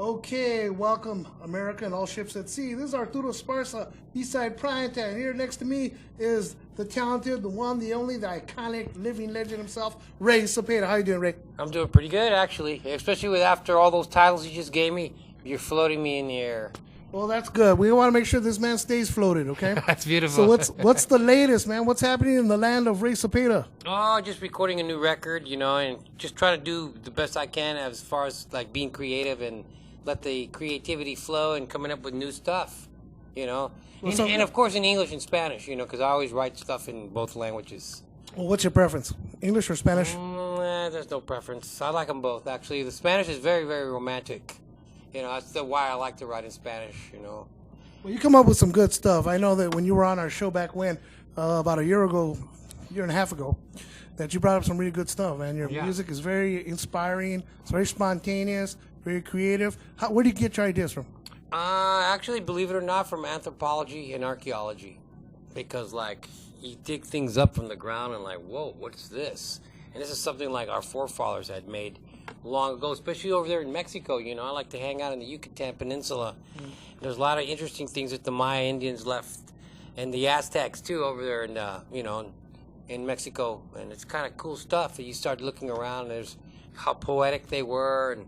Okay, welcome, America and all ships at sea. This is Arturo Esparza, Eastside Primetime. Here next to me is the talented, the one, the only, the iconic living legend himself, Ray Cepeda. How you doing, Ray? I'm doing pretty good, actually. Especially with after all those titles you just gave me, you're floating me in the air. Well, that's good. We want to make sure this man stays floated, okay? That's beautiful. So what's the latest, man? What's happening in the land of Ray Cepeda? Oh, just recording a new record, and just trying to do the best I can as far as like being creative and let the creativity flow and coming up with new stuff, Well, and of course in English and Spanish, because I always write stuff in both languages. Well, what's your preference, English or Spanish? There's no preference. I like them both, actually. The Spanish is very, very romantic. That's why I like to write in Spanish, Well, you come up with some good stuff. I know that when you were on our show back when, about a year and a half ago, that you brought up some really good stuff, man. Your music is very inspiring. It's very spontaneous, very creative. Where do you get your ideas from? Actually, believe it or not, from anthropology and archaeology. Because, you dig things up from the ground and whoa, what's this? And this is something like our forefathers had made long ago, especially over there in Mexico. I like to hang out in the Yucatan Peninsula. There's a lot of interesting things that the Maya Indians left, and the Aztecs too over there, in Mexico. And it's kind of cool stuff. You start looking around. There's how poetic they were and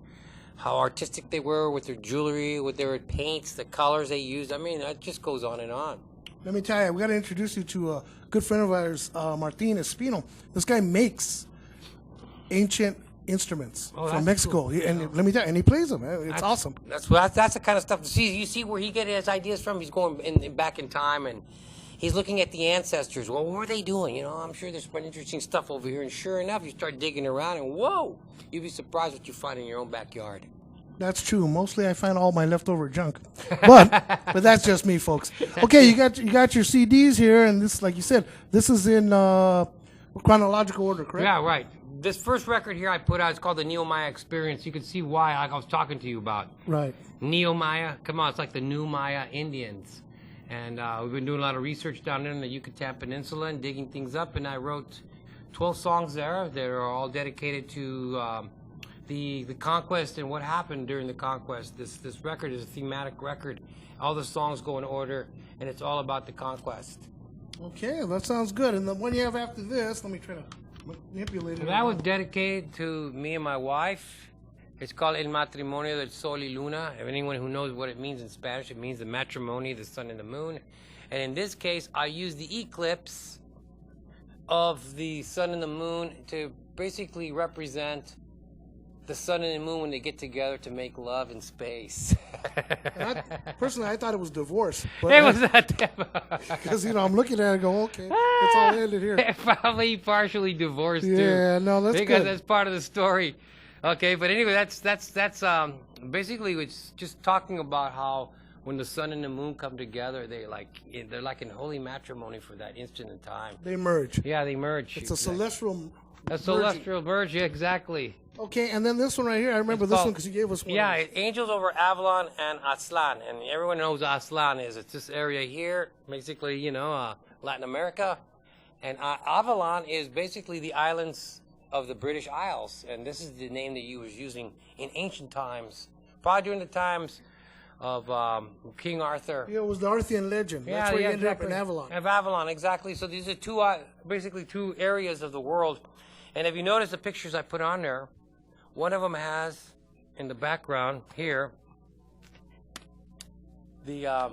how artistic they were with their jewelry, with their paints, the colors they used. I mean, it just goes on and on. Let me tell you, we got to introduce you to a good friend of ours, Martin Espino. This guy makes ancient instruments from Mexico, cool. And let me tell you, and he plays them. It's awesome. That's the kind of stuff. You see where he gets his ideas from. He's going back in time, and he's looking at the ancestors. Well, what were they doing? I'm sure there's some interesting stuff over here. And sure enough, you start digging around, and whoa, you'd be surprised what you find in your own backyard. That's true. Mostly, I find all my leftover junk, but that's just me, folks. Okay, you got your CDs here, and this, like you said, this is in chronological order, correct? Yeah, right. This first record here I put out is called the Neo Maya Experience. You can see why, like I was talking to you about. Right. Neo Maya, come on, it's like the new Maya Indians. And we've been doing a lot of research down there in the Yucatan Peninsula and digging things up. And I wrote 12 songs there that are all dedicated to the conquest and what happened during the conquest. This record is a thematic record. All the songs go in order, and it's all about the conquest. Okay, that sounds good. And the one you have after this, let me try to manipulate it. That was dedicated to me and my wife. It's called El Matrimonio del Sol y Luna. If anyone who knows what it means in Spanish, it means the matrimony, the sun and the moon. And in this case, I use the eclipse of the sun and the moon to basically represent the sun and the moon when they get together to make love in space. Personally, I thought it was divorce. It was not. Because, I'm looking at it and go, okay, it's all ended here. Probably partially divorced, too. Yeah, no, that's because good. That's part of the story. Okay, but anyway, that's basically it's just talking about how when the sun and the moon come together, they're like in holy matrimony for that instant in time. They merge. Yeah, they merge. It's a celestial. A celestial merge, yeah, exactly. Okay, and then this one right here, I remember this one because you gave us one. Yeah, Angels Over Avalon and Aztlan, and everyone knows what Aztlan is. It's this area here, basically, Latin America, and Avalon is basically the islands of the British Isles, and this is the name that you was using in ancient times, probably during the times of King Arthur. Yeah, it was the Arthurian legend. That's where you ended up in Avalon. Of Avalon, exactly. So these are basically two areas of the world. And if you notice the pictures I put on there, one of them has in the background here the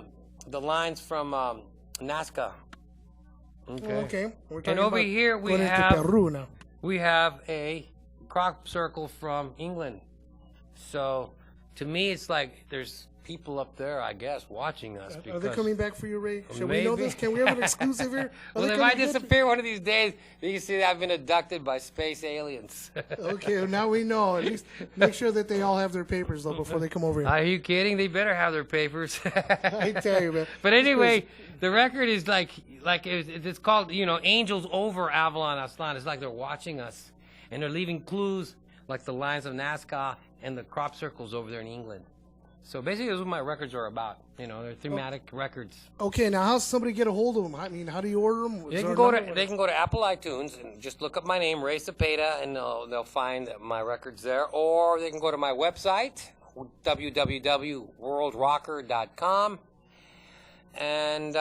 lines from Nazca. Okay. And over here we have a crop circle from England. So to me, it's like there's people up there, I guess, watching us. Are they coming back for you, Ray? Should we know this? Can we have an exclusive here? Well, if I disappear one of these days, you can see that I've been abducted by space aliens. Okay, now we know. At least make sure that they all have their papers, though, before they come over here. Are you kidding? They better have their papers. I tell you, man. But anyway, the record is it's called, Angels Over Avalon Aztlan. It's like they're watching us, and they're leaving clues like the lines of Nazca and the crop circles over there in England. So basically, that's what my records are about. They're thematic records. Okay, now how does somebody get a hold of them? I mean, how do you order them? They can go to Apple iTunes and just look up my name, Ray Cepeda, and they'll find my records there. Or they can go to my website, www.worldrocker.com, and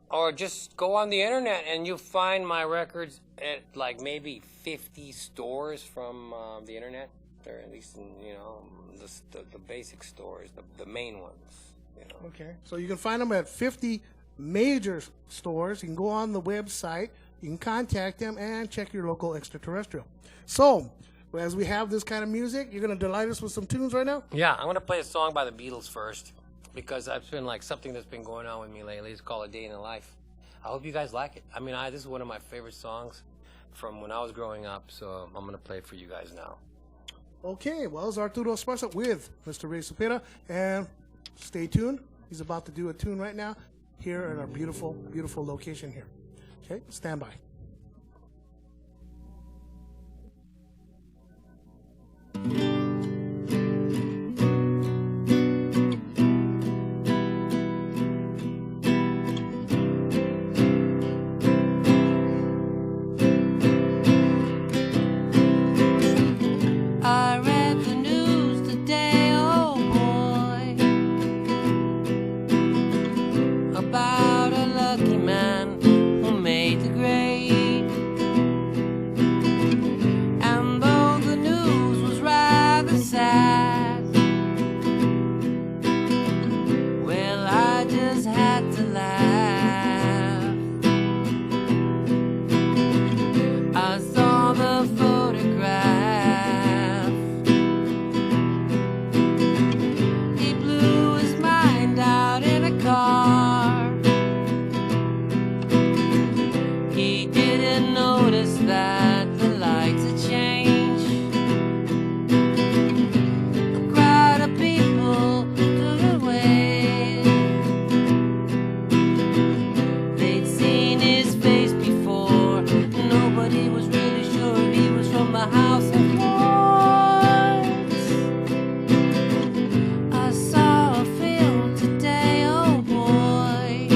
or just go on the internet and you'll find my records at like maybe 50 stores from the internet. They're at least in, the basic stores, the main ones. Okay, so you can find them at 50 major stores. You can go on the website, you can contact them, and check your local extraterrestrial. So, as we have this kind of music, you're going to delight us with some tunes right now? Yeah, I'm going to play a song by the Beatles first, because that's been like something that's been going on with me lately. It's called A Day in the Life. I hope you guys like it. I mean, this is one of my favorite songs from when I was growing up, so I'm going to play it for you guys now. Okay, well, it's Arturo Esparza with Mr. Ray Cepeda, and stay tuned. He's about to do a tune right now here at our beautiful, beautiful location here. Okay, stand by. I read the news today, oh boy, about a lucky man who made the grade. And though the news was rather sad, well, I just had to laugh. I saw the photograph. He blew his mind out in a car. He didn't notice that the lights had changed. A crowd of people stood away. They'd seen his face before. Nobody was really sure he was from the House of Lords. I saw a film today, oh boy.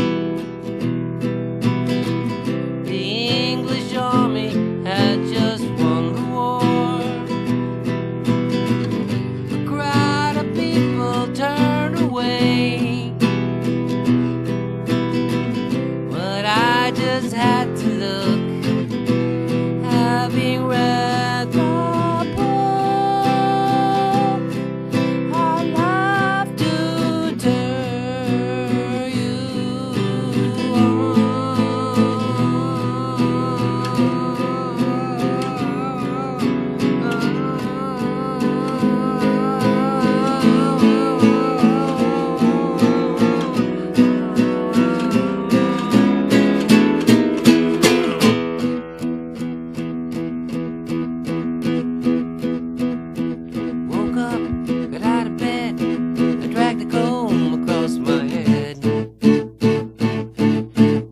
The English army had just won the war. A crowd of people turned away, but I just had to look. Having read the book, I love to turn you Woke up, got out of bed, I dragged the comb across my head.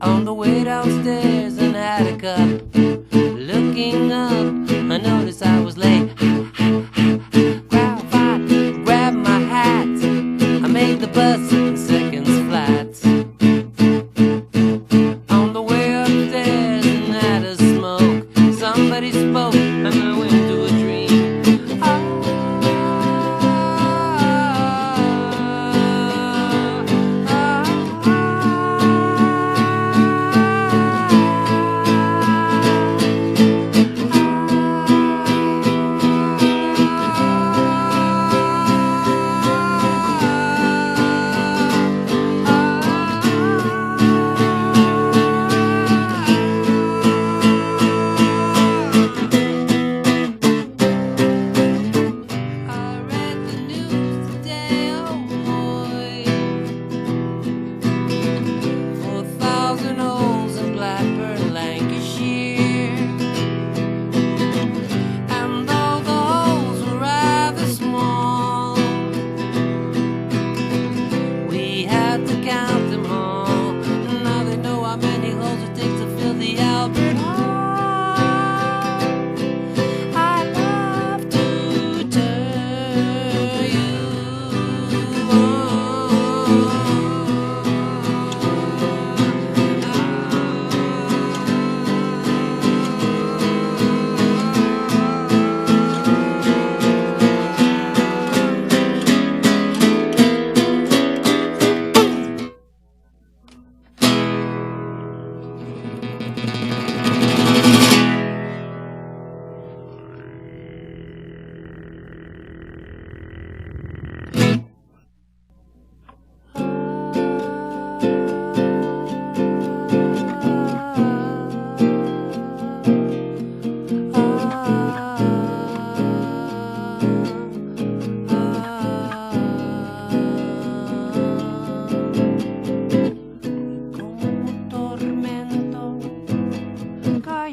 On the way downstairs and had a cup. Looking up, I noticed I was late. Grabbed my hat, I made the bus in seconds flat. On the way upstairs and had a smoke, somebody spoke and I went to a dream.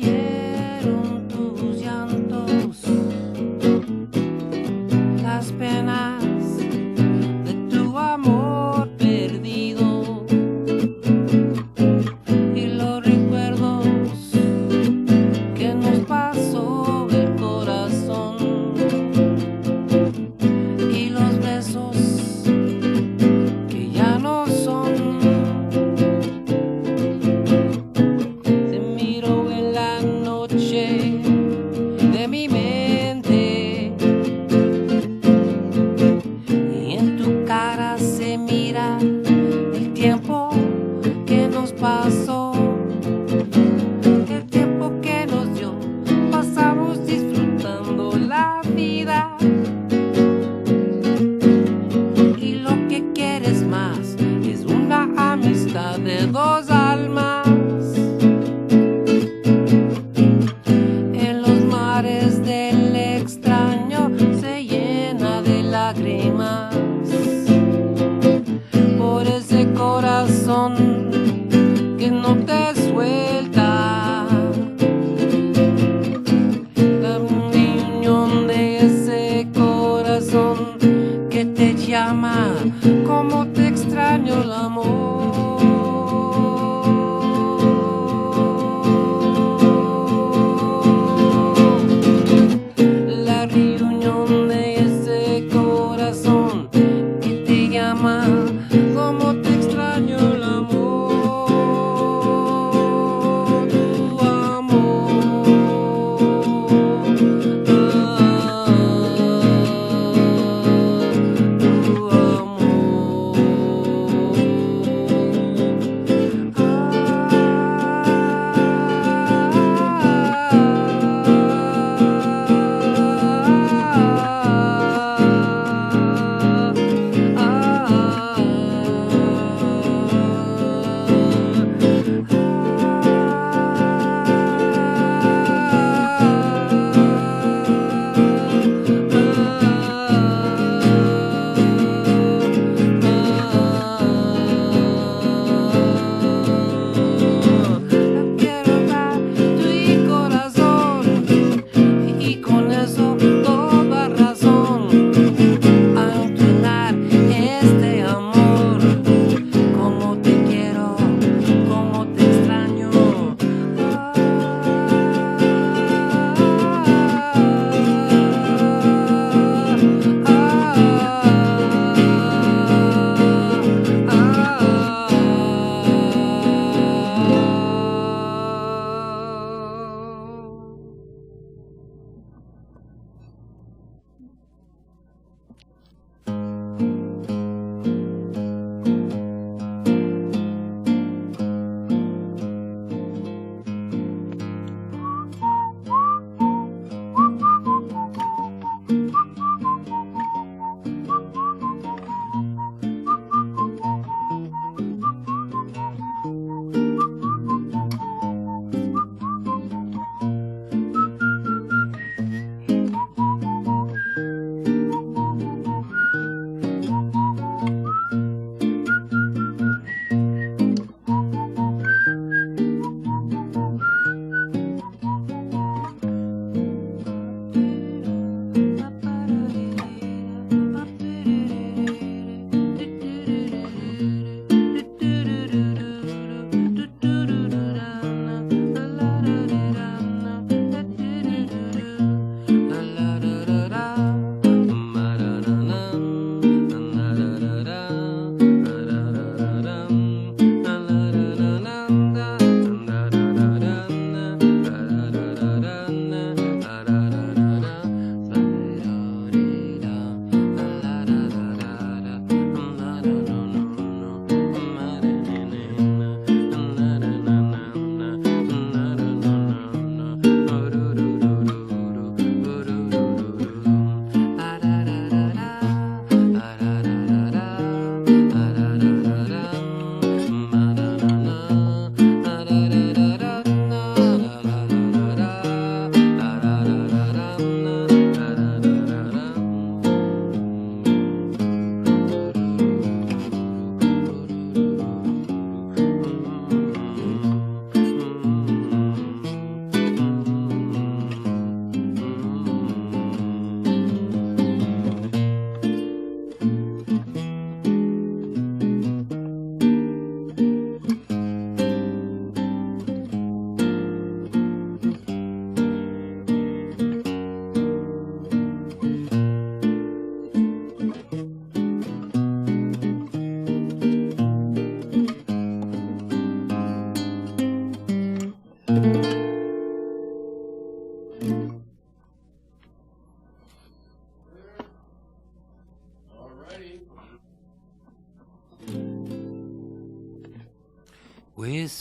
oyeron tus llantos, las penas de tu amor perdido y los recuerdos que nos pasó el corazón y los besos que ya no son. Te miro en la noche de mi mente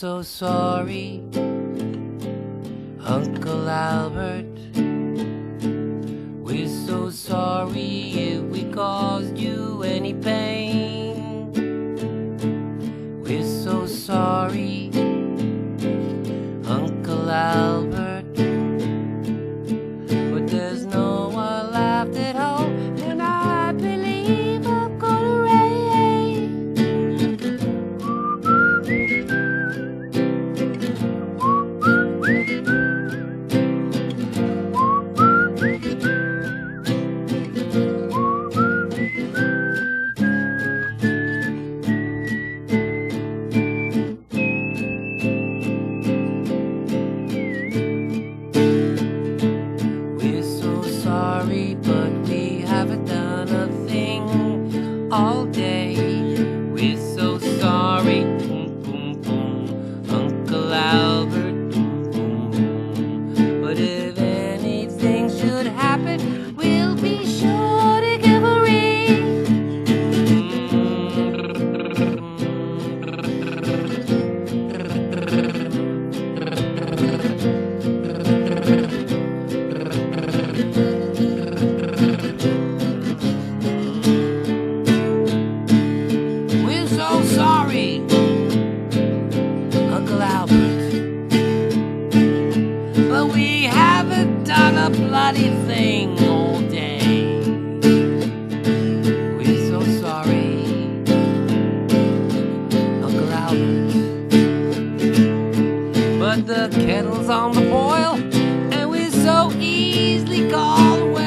so sorry, Uncle Albert. We're so sorry if we caused you any pain. We're so sorry, Uncle Albert. But there's no one left at home, and I believe I'm gonna rain. We're so sorry, but we haven't done a thing all day. We're so sorry, boom, boom, boom, Uncle Albert, boom, boom, boom. But if anything should happen, we'll be sure to give a ring. We're so sorry, Uncle Albert, but we haven't done a bloody thing all day. We're so sorry, Uncle Albert, but the kettle's on the boil, and we're so easily called away.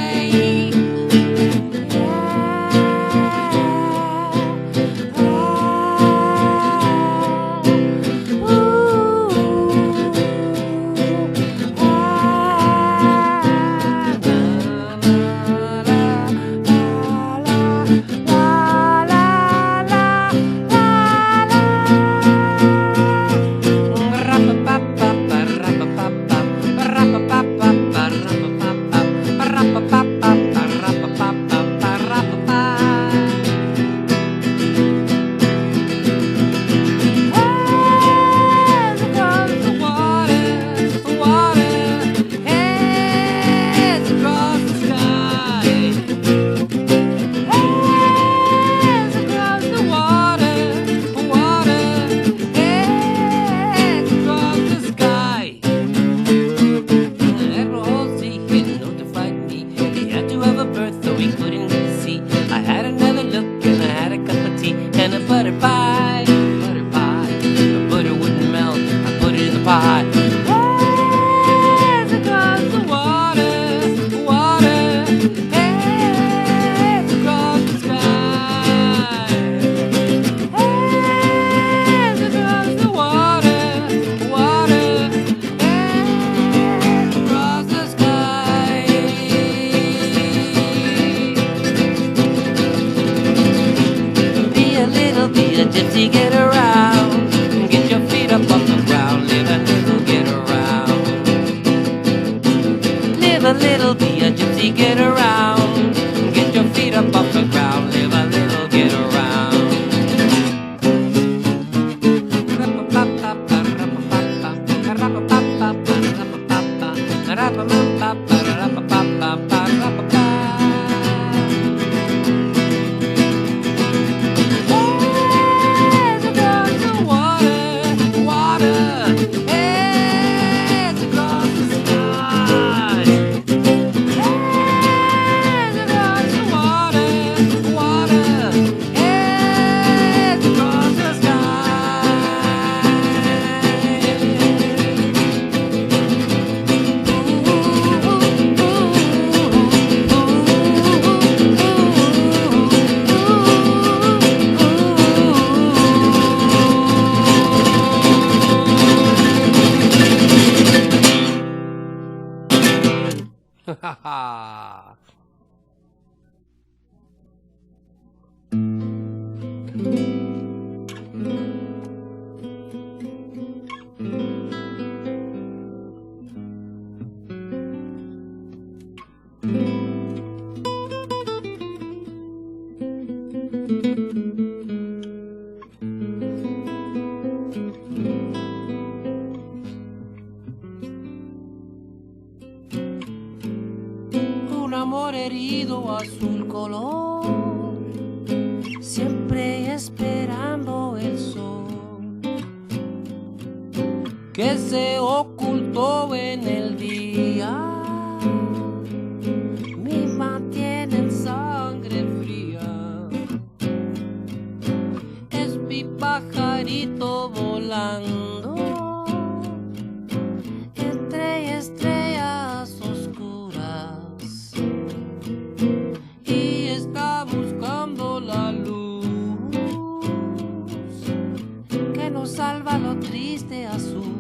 Gypsy, get around, get your feet up off the ground, live a little, get around. Live a little, be a gypsy, get around, get your feet up off the ground, live a little, get around. Ha ha! amor herido azul color, siempre esperando el sol que se ocultó en el día. Me mantienen sangre fría, es mi pajarito volando entre estrellas oscuras y está buscando la luz que nos salva lo triste azul.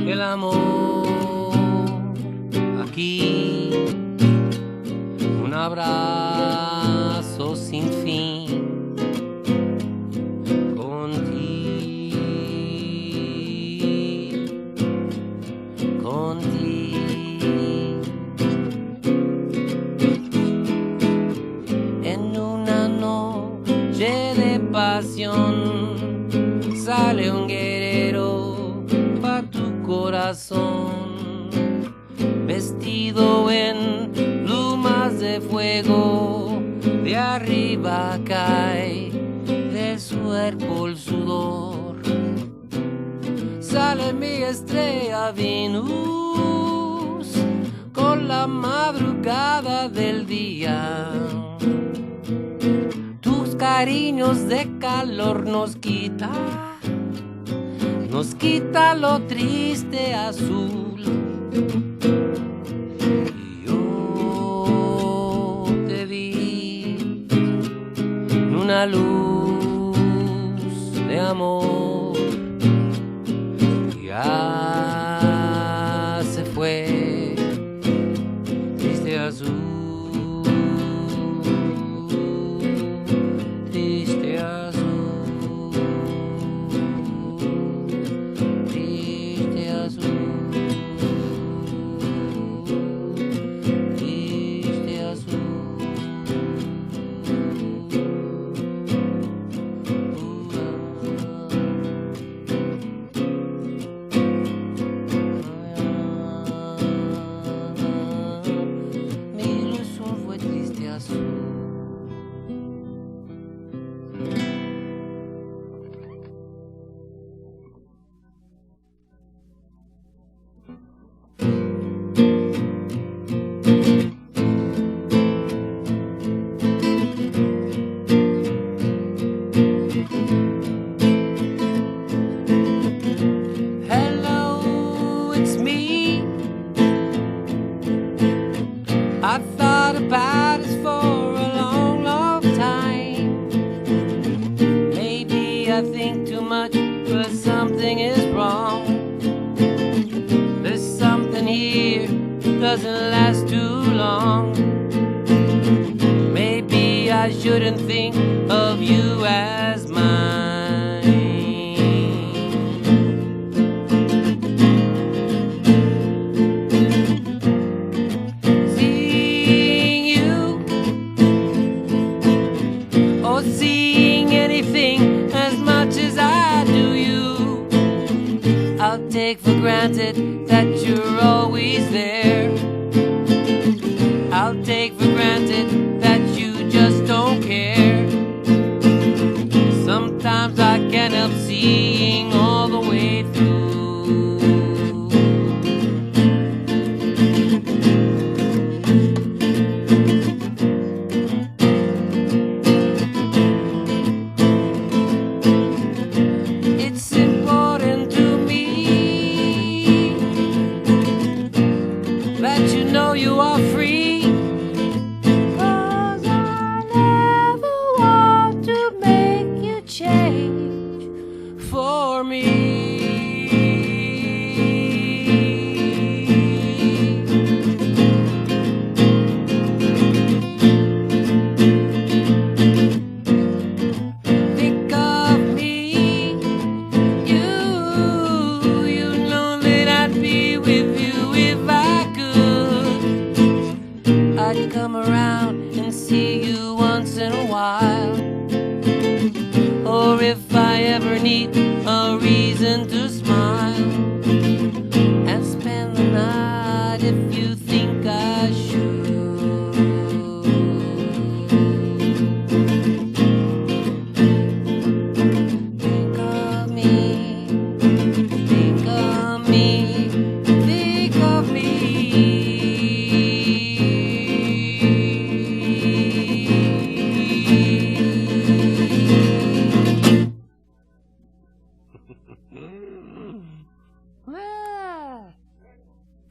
El amor aquí, un abrazo sin fin contigo, en una noche de pasión sale un guerrero pa' tu corazón, vestido en plumas de fuego, de arriba cae de su cuerpo el sudor. Sale mi estrella Venus con la madrugada del día. Tus cariños de calor nos quita lo triste azul. Y yo te vi en una luz de amor, ya se fue triste azul. Triste azul. I thought about this for a long, long time. Maybe I think too much, but something is wrong. There's something here, doesn't last too long. Maybe I shouldn't think of you as mine. Seeing anything as much as I do you, I'll take for granted that you're always there. I'll take for granted that you just don't care. Sometimes I can't help seeing all the way through. You are free, 'cause I never want to make you change for me. Think of me, you know that I'd be with you if I could. I'd come around and see you once in a while, or if I ever need a reason to smile and spend the night if you think I should. Think of me, think of me, think of me.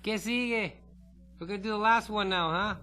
¿Qué sigue? We're gonna do the last one now, huh?